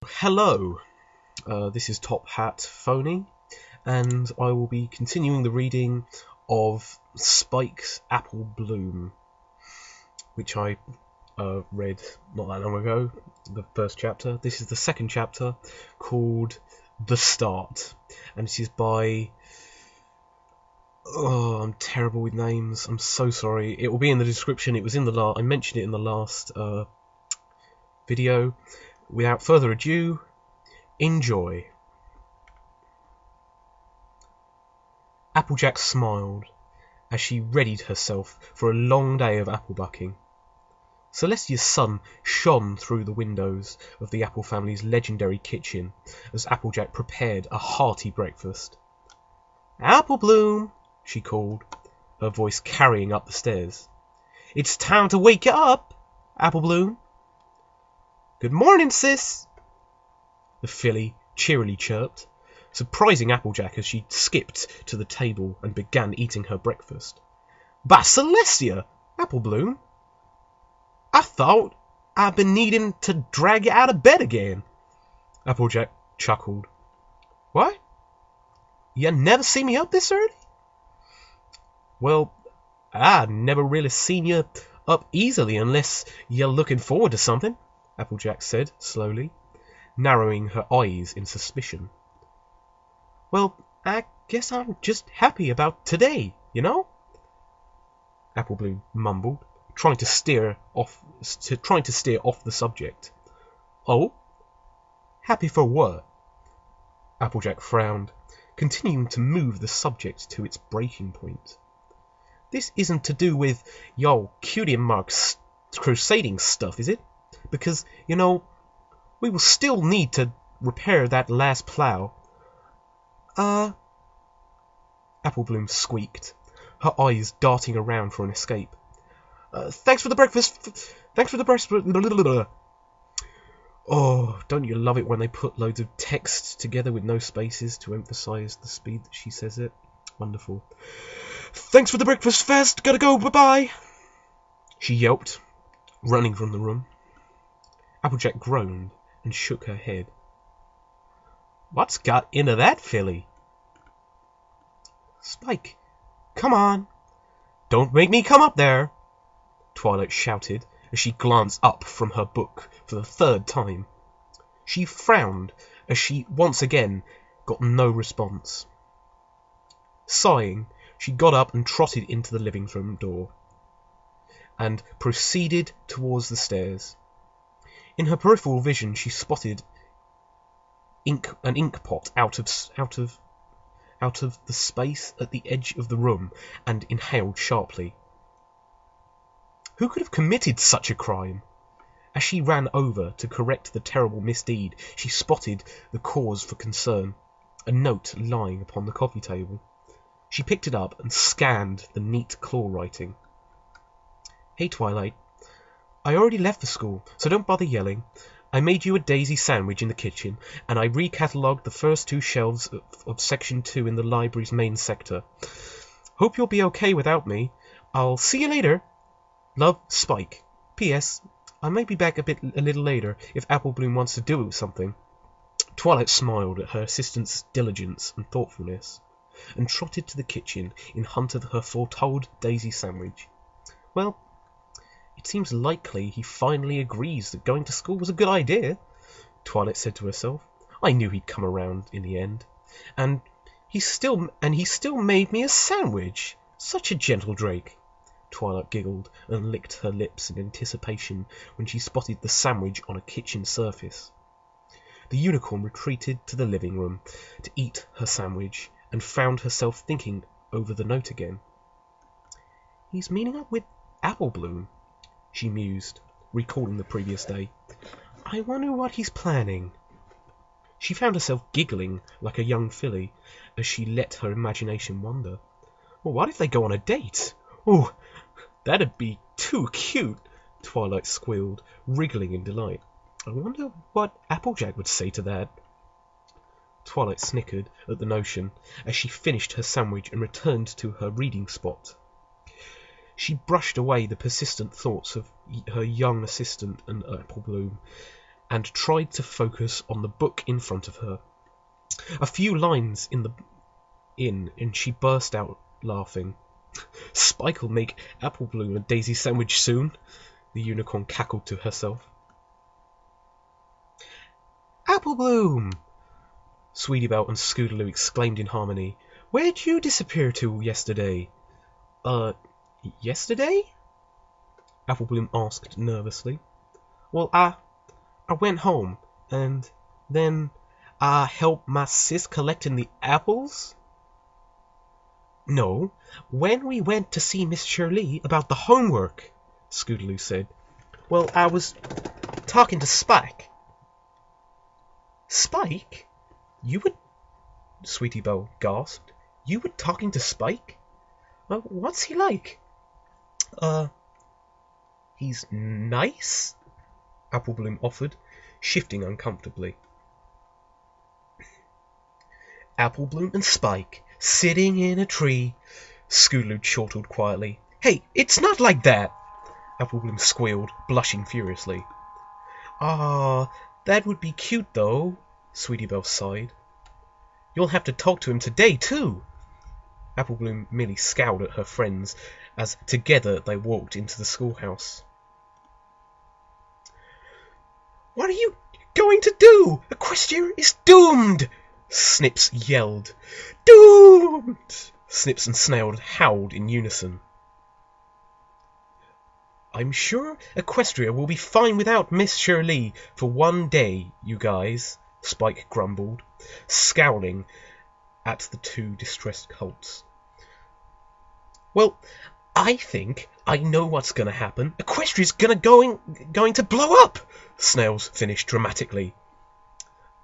Hello, this is Top Hat Phony, and I will be continuing the reading of Spike's Apple Bloom, which I read not that long ago, the first chapter. This is the second chapter, called The Start, and this is by... Oh, I'm terrible with names, I'm so sorry. It will be in the description. It was in the I mentioned it in the last video. Without further ado, enjoy. Applejack smiled as she readied herself for a long day of apple bucking. Celestia's sun shone through the windows of the Apple family's legendary kitchen as Applejack prepared a hearty breakfast. "Apple Bloom," she called, her voice carrying up the stairs. "It's time to wake you up, Apple Bloom." "Good morning, sis," the filly cheerily chirped, surprising Applejack as she skipped to the table and began eating her breakfast. "By Celestia, Apple Bloom, I thought I'd been needing to drag you out of bed again." Applejack chuckled. "What? You never see me up this early?" "Well, I never really seen you up easily unless you're looking forward to something," Applejack said slowly, narrowing her eyes in suspicion. "Well, I guess I'm just happy about today, you know?" Apple Bloom mumbled, trying to steer off the subject. "Oh? Happy for what?" Applejack frowned, continuing to move the subject to its breaking point. "This isn't to do with your cutie marks crusading stuff, is it? Because, you know, we will still need to repair that last plough." Apple Bloom squeaked, her eyes darting around for an escape. Thanks for the breakfast. Thanks for the breakfast. Oh, don't you love it when they put loads of text together with no spaces to emphasize the speed that she says it? Wonderful. "Thanks for the breakfast, fast. Gotta go. Bye-bye," she yelped, running from the room. Applejack groaned and shook her head. "What's got into that filly?" "Spike, come on. Don't make me come up there," Twilight shouted as she glanced up from her book for the third time. She frowned as she once again got no response. Sighing, she got up and trotted into the living room door and proceeded towards the stairs. In her peripheral vision, she spotted an ink pot out of the space at the edge of the room and inhaled sharply. Who could have committed such a crime? As she ran over to correct the terrible misdeed, she spotted the cause for concern, a note lying upon the coffee table. She picked it up and scanned the neat claw writing. "Hey, Twilight. I already left for school, so don't bother yelling. I made you a daisy sandwich in the kitchen, and I recatalogued the first 2 shelves of Section 2 in the library's main sector. Hope you'll be okay without me. I'll see you later. Love, Spike. P.S. I may be back a little later if Apple Bloom wants to do something." Twilight smiled at her assistant's diligence and thoughtfulness, and trotted to the kitchen in hunt of her foretold daisy sandwich. "Well, it seems likely he finally agrees that going to school was a good idea," Twilight said to herself. "I knew he'd come around in the end. And he still made me a sandwich. Such a gentle Drake." Twilight giggled and licked her lips in anticipation when she spotted the sandwich on a kitchen surface. The unicorn retreated to the living room to eat her sandwich and found herself thinking over the note again. "He's meeting up with Apple Bloom," she mused, recalling the previous day. "I wonder what he's planning." She found herself giggling like a young filly as she let her imagination wander. Well, what if they go on a date? "Oh, that'd be too cute," Twilight squealed, wriggling in delight. "I wonder what Applejack would say to that." Twilight snickered at the notion as she finished her sandwich and returned to her reading spot. She brushed away the persistent thoughts of her young assistant and Apple Bloom and tried to focus on the book in front of her. A few lines and she burst out laughing. "Spike'll make Apple Bloom a daisy sandwich soon," the unicorn cackled to herself. "Apple Bloom!" Sweetie Belle and Scootaloo exclaimed in harmony. "Where'd you disappear to yesterday?" Yesterday?" Apple Bloom asked nervously. "Well, I went home, and then I helped my sis collecting the apples." "No, when we went to see Miss Shirley about the homework," Scootaloo said. "Well, I was talking to Spike." "Spike? You were..." Sweetie Belle gasped. "You were talking to Spike? What's he like?" He's nice," Apple Bloom offered, shifting uncomfortably. "Apple Bloom and Spike sitting in a tree," Scootaloo chortled quietly. "Hey, it's not like that," Apple Bloom squealed, blushing furiously. "Ah, that would be cute, though," Sweetie Belle sighed. "You'll have to talk to him today, too." Apple Bloom merely scowled at her friends as together they walked into the schoolhouse. "What are you going to do? Equestria is doomed!" Snips yelled. "Doomed!" Snips and Snail howled in unison. "I'm sure Equestria will be fine without Miss Shirley for one day, you guys," Spike grumbled, scowling at the two distressed colts. "Well, I think I know what's going to happen. Equestria's going to blow up," Snails finished dramatically.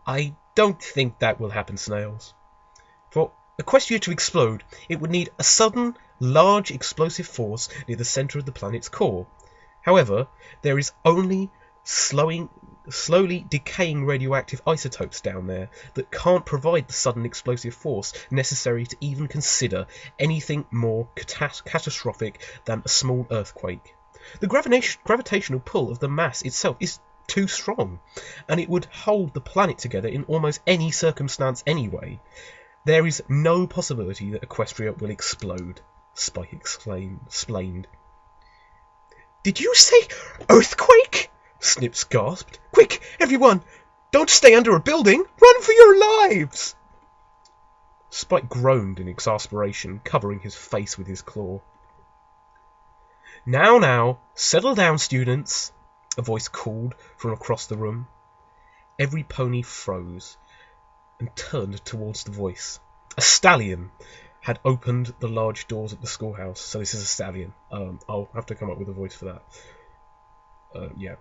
"I don't think that will happen, Snails. For Equestria to explode, it would need a sudden, large explosive force near the center of the planet's core. However, there is only slowly decaying radioactive isotopes down there that can't provide the sudden explosive force necessary to even consider anything more catastrophic than a small earthquake. The gravitational pull of the mass itself is too strong, and it would hold the planet together in almost any circumstance anyway. There is no possibility that Equestria will explode," Spike explained. "Did you say earthquake?" Snips gasped. "Quick, everyone! Don't stay under a building! Run for your lives!" Spike groaned in exasperation, covering his face with his claw. Now, settle down, students," a voice called from across the room. Every pony froze and turned towards the voice. A stallion had opened the large doors at the schoolhouse, so this is a stallion. I'll have to come up with a voice for that. Yeah.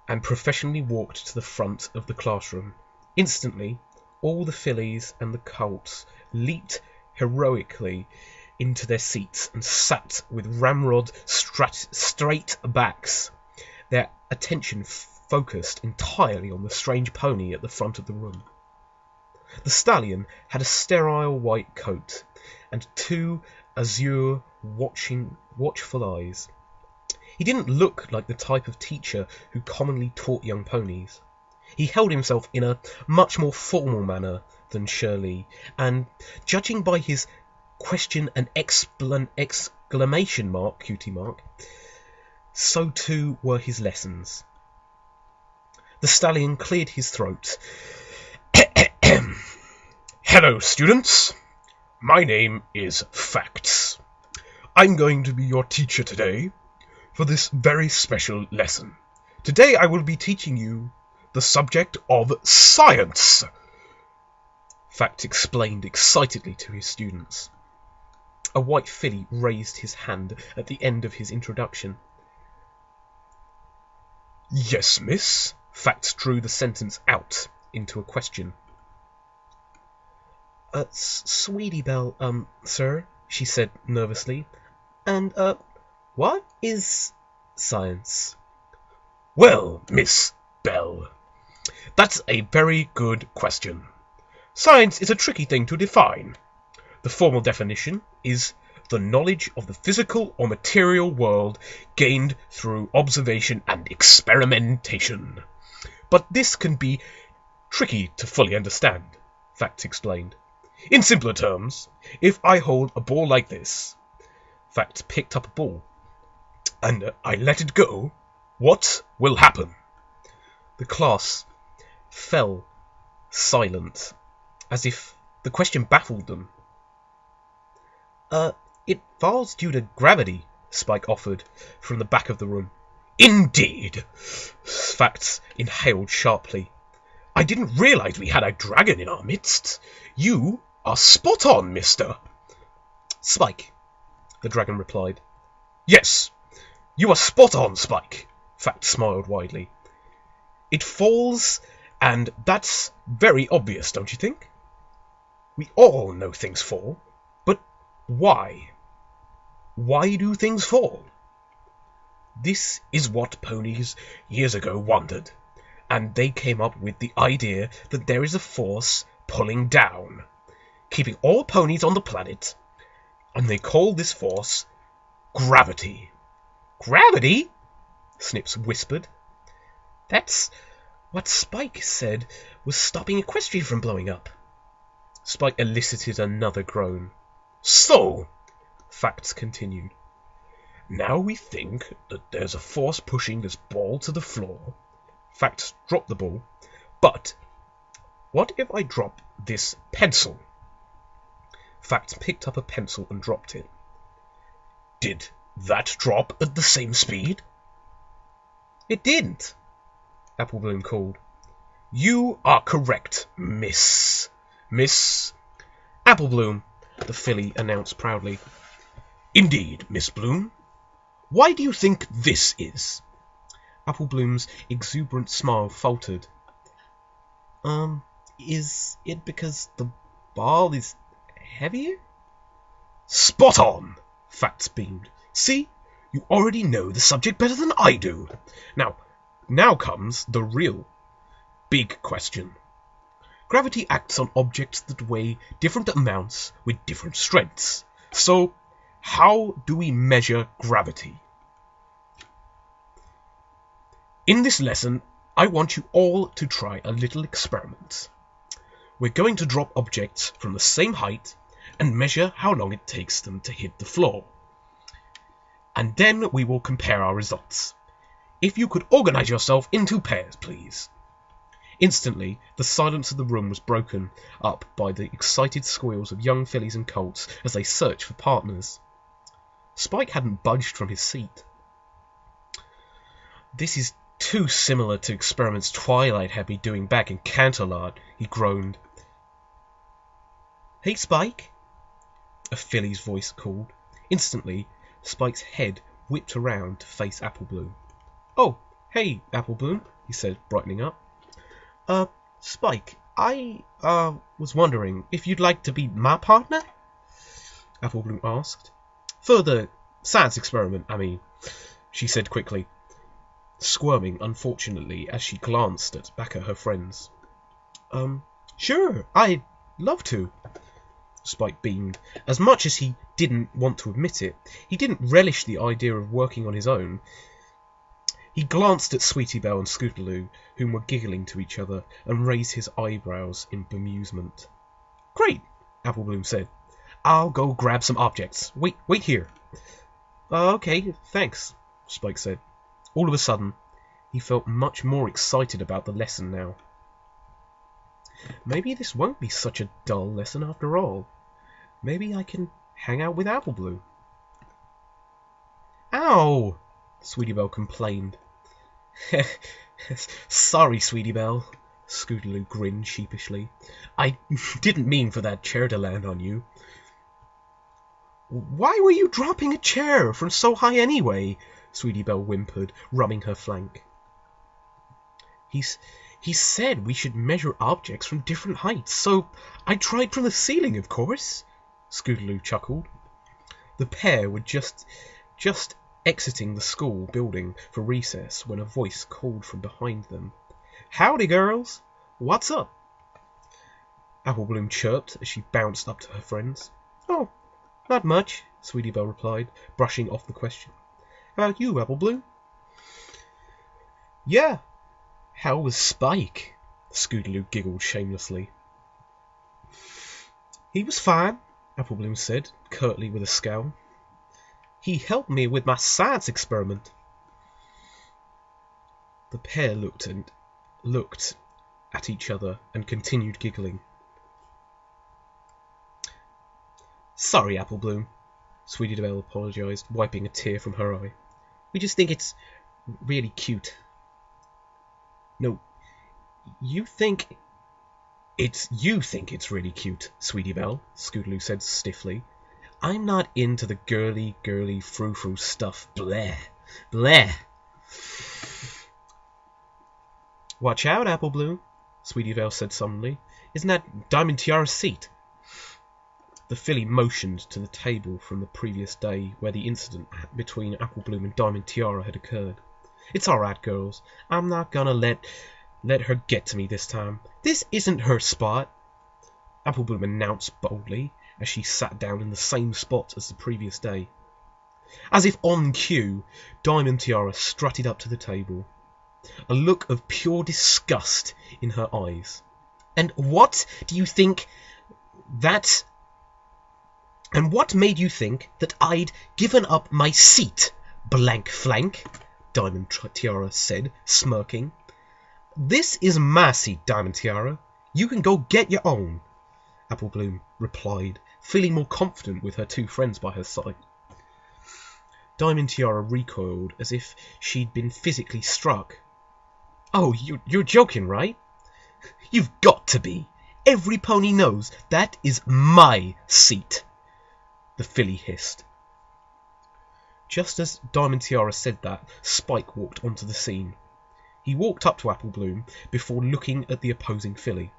And professionally walked to the front of the classroom. Instantly, all the fillies and the colts leaped heroically into their seats and sat with ramrod straight backs, their attention focused entirely on the strange pony at the front of the room. The stallion had a sterile white coat and two azure watchful eyes. He didn't look like the type of teacher who commonly taught young ponies. He held himself in a much more formal manner than Shirley, and judging by his question and exclamation mark, cutie mark, so too were his lessons. The stallion cleared his throat. "Hello, students. My name is Facts. I'm going to be your teacher today for this very special lesson. Today I will be teaching you the subject of science," Facts explained excitedly to his students. A white filly raised his hand at the end of his introduction. "Yes, miss." Facts drew the sentence out into a question. "Sweetie Belle, sir," she said nervously. "And, what is science?" "Well, Miss Belle, that's a very good question. Science is a tricky thing to define. The formal definition is the knowledge of the physical or material world gained through observation and experimentation. but this can be tricky to fully understand, Facts explained. In simpler terms, if I hold a ball like this, Facts picked up a ball, and I let it go, what will happen? The class fell silent, as if the question baffled them. It falls due to gravity, Spike offered from the back of the room. Indeed, Facts inhaled sharply. I didn't realize we had a dragon in our midst. You are spot on, mister. Spike, the dragon replied. Yes, you are spot on, Spike, Facts smiled widely. It falls, and that's very obvious, don't you think? We all know things fall, but why? Why do things fall? This is what ponies years ago wondered, and they came up with the idea that there is a force pulling down, keeping all ponies on the planet, and they call this force gravity. Gravity? Snips whispered. That's what Spike said was stopping Equestria from blowing up. Spike elicited another groan. So, Facts continued. Now we think that there's a force pushing this ball to the floor. Facts dropped the ball. But what if I drop this pencil? Facts picked up a pencil and dropped it. Did that drop at the same speed? It didn't, Applebloom called. You are correct, Miss Applebloom, the filly announced proudly. Indeed, Miss Bloom. Why do you think this is? Applebloom's exuberant smile faltered. Is it because the ball is heavier? Spot on, Facts beamed. See, you already know the subject better than I do. Now comes the real big question. Gravity acts on objects that weigh different amounts with different strengths. So, how do we measure gravity? In this lesson, I want you all to try a little experiment. We're going to drop objects from the same height and measure how long it takes them to hit the floor. And then we will compare our results. If you could organize yourself into pairs, please. Instantly, the silence of the room was broken up by the excited squeals of young fillies and colts as they searched for partners. Spike hadn't budged from his seat. This is too similar to experiments Twilight had me doing back in Canterlot, he groaned. Hey, Spike, a filly's voice called. Instantly, Spike's head whipped around to face Applebloom. Oh, hey, Applebloom, he said, brightening up. Spike, I, was wondering if you'd like to be my partner? Applebloom asked. For the science experiment, I mean, she said quickly, squirming unfortunately as she glanced back at her friends. Sure, I'd love to, Spike beamed. As much as he didn't want to admit it, he didn't relish the idea of working on his own. He glanced at Sweetie Belle and Scootaloo, whom were giggling to each other, and raised his eyebrows in bemusement. Great, Applebloom said. I'll go grab some objects. Wait here. Okay, thanks, Spike said. All of a sudden, he felt much more excited about the lesson now. Maybe this won't be such a dull lesson after all. Maybe I can hang out with Applebloom. Ow! Sweetie Belle complained. Sorry, Sweetie Belle, Scootaloo grinned sheepishly. I didn't mean for that chair to land on you. Why were you dropping a chair from so high anyway? Sweetie Belle whimpered, rubbing her flank. He said we should measure objects from different heights, so I tried from the ceiling, of course, Scootaloo chuckled. The pair were just exiting the school building for recess when a voice called from behind them. Howdy, girls! What's up? Applebloom chirped as she bounced up to her friends. Oh, not much, Sweetie Belle replied, brushing off the question. How about you, Applebloom? Yeah, How was Spike? Scootaloo giggled shamelessly. He was fine, Applebloom said, curtly with a scowl. He helped me with my science experiment. The pair looked at each other and continued giggling. Sorry, Applebloom, Sweetie Belle apologised, wiping a tear from her eye. We just think it's really cute. No, you think it's really cute, Sweetie Belle, Scootaloo said stiffly. I'm not into the girly, frou-frou stuff. Bleh. Bleh. Watch out, Applebloom, Sweetie Belle said sullenly. Isn't that Diamond Tiara's seat? The filly motioned to the table from the previous day where the incident between Applebloom and Diamond Tiara had occurred. It's all right, girls. I'm not gonna let her get to me this time. This isn't her spot, Applebloom announced boldly as she sat down in the same spot as the previous day. As if on cue, Diamond Tiara strutted up to the table, a look of pure disgust in her eyes. And what made you think that I'd given up my seat, blank flank? Diamond Tiara said, smirking. This is my seat, Diamond Tiara. You can go get your own, Applebloom replied, feeling more confident with her two friends by her side. Diamond Tiara recoiled as if she'd been physically struck. Oh, you're joking, right? You've got to be. Every pony knows that is my seat, the filly hissed. Just as Diamond Tiara said that, Spike walked onto the scene. He walked up to Applebloom before looking at the opposing filly.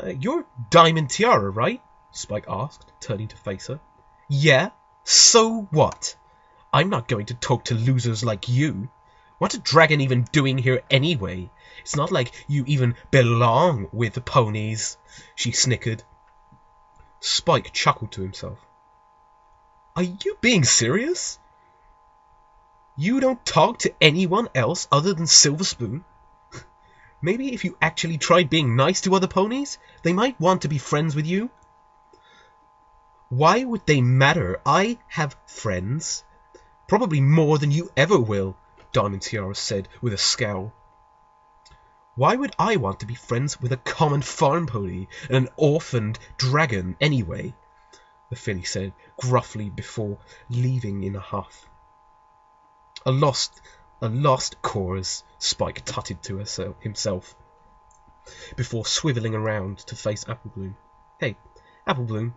You're Diamond Tiara, right? Spike asked, turning to face her. Yeah, so what? I'm not going to talk to losers like you. What's a dragon even doing here anyway? It's not like you even belong with the ponies, she snickered. Spike chuckled to himself. Are you being serious? You don't talk to anyone else other than Silver Spoon? Maybe if you actually tried being nice to other ponies, they might want to be friends with you. Why would they matter? I have friends. Probably more than you ever will, Diamond Tiara said with a scowl. Why would I want to be friends with a common farm pony and an orphaned dragon anyway? The filly said gruffly before leaving in a huff. A lost cause, Spike tutted to himself, before swivelling around to face Applebloom. Hey, Applebloom,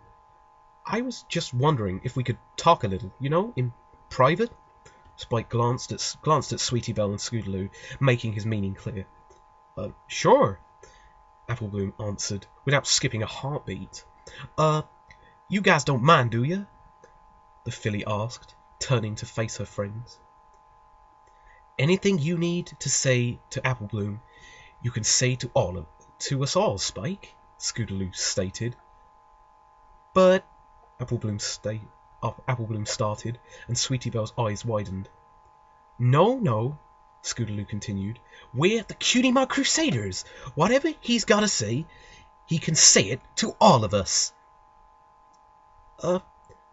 I was just wondering if we could talk a little, in private? Spike glanced at Sweetie Belle and Scootaloo, making his meaning clear. Sure, Applebloom answered, without skipping a heartbeat. You guys don't mind, do you? The filly asked, turning to face her friends. Anything you need to say to Applebloom, you can say to us all, Spike, Scootaloo stated. But Applebloom started, and Sweetie Belle's eyes widened. No, Scootaloo continued. We're the Cutie Mark Crusaders. Whatever he's got to say, he can say it to all of us.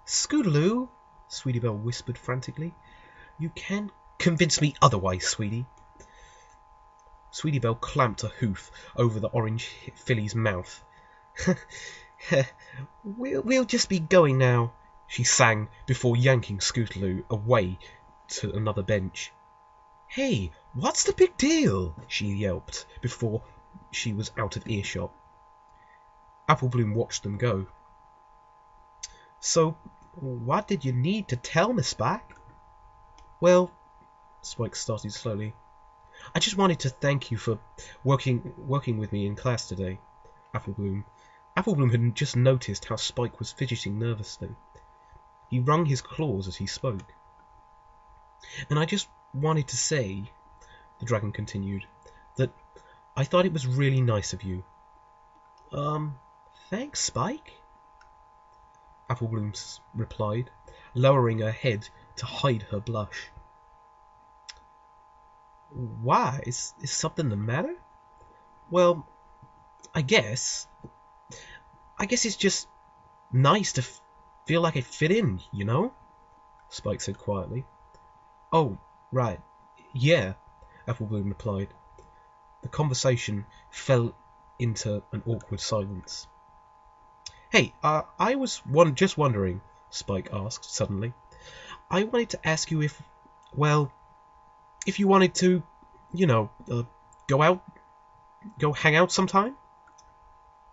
Scootaloo, Sweetie Belle whispered frantically. You can't convince me otherwise, sweetie. Sweetie Belle clamped a hoof over the orange filly's mouth. We'll just be going now, she sang before yanking Scootaloo away to another bench. Hey, what's the big deal? She yelped before she was out of earshot. Applebloom watched them go. So, what did you need to tell me, Spike? Well, Spike started slowly. I just wanted to thank you for working with me in class today, Applebloom. Applebloom had just noticed how Spike was fidgeting nervously. He wrung his claws as he spoke. And I just wanted to say, the dragon continued, that I thought it was really nice of you. Thanks, Spike, Applebloom replied, lowering her head to hide her blush. Why? Is something the matter? Well, I guess it's just nice to feel like I fit in, you know? Spike said quietly. Oh, right. Yeah, Applebloom replied. The conversation fell into an awkward silence. Hey, I was just wondering, Spike asked suddenly. I wanted to ask you if you wanted to, go hang out sometime?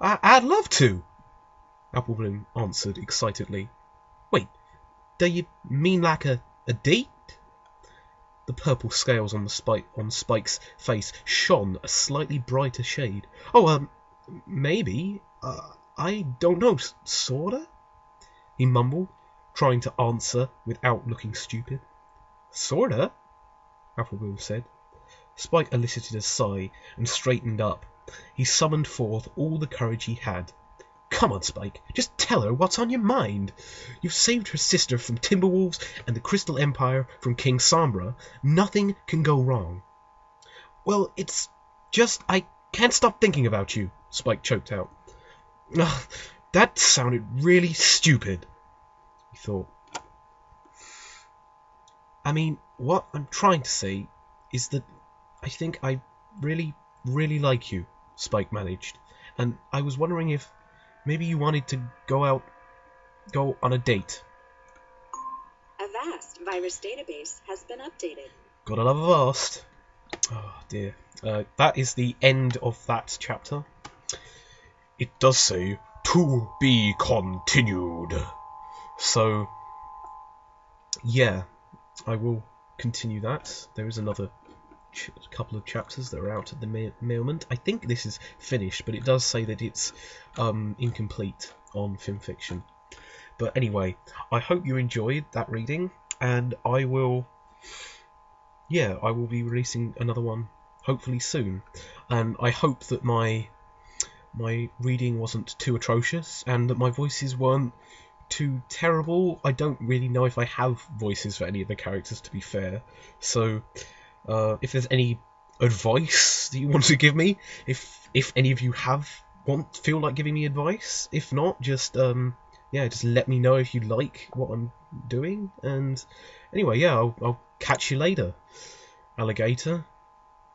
I'd love to, Applebloom answered excitedly. Wait, do you mean like a date? The purple scales on Spike's face shone a slightly brighter shade. Oh, maybe. I don't know, sorta? He mumbled, trying to answer without looking stupid. Sorta? Applebloom said. Spike elicited a sigh and straightened up. He summoned forth all the courage he had. Come on, Spike, just tell her what's on your mind. You've saved her sister from Timberwolves and the Crystal Empire from King Sombra. Nothing can go wrong. Well, it's just I can't stop thinking about you, Spike choked out. Ugh, that sounded really stupid, he thought. I mean, what I'm trying to say is that I think I really, really like you, Spike managed, and I was wondering if maybe you wanted to go on a date. A vast virus database has been updated. Gotta love a vast. Oh dear. That is the end of that chapter. It does say, to be continued. So, yeah, I will continue that. There is another couple of chapters that are out at the moment. I think this is finished, but it does say that it's incomplete on FimFiction. But anyway, I hope you enjoyed that reading, and I will be releasing another one hopefully soon. And I hope that my reading wasn't too atrocious and that my voices weren't too terrible. I don't really know if I have voices for any of the characters, to be fair. So if there's any advice that you want to give me, if any of you feel like giving me advice, if not, just let me know if you like what I'm doing. And anyway, I'll catch you later, alligator.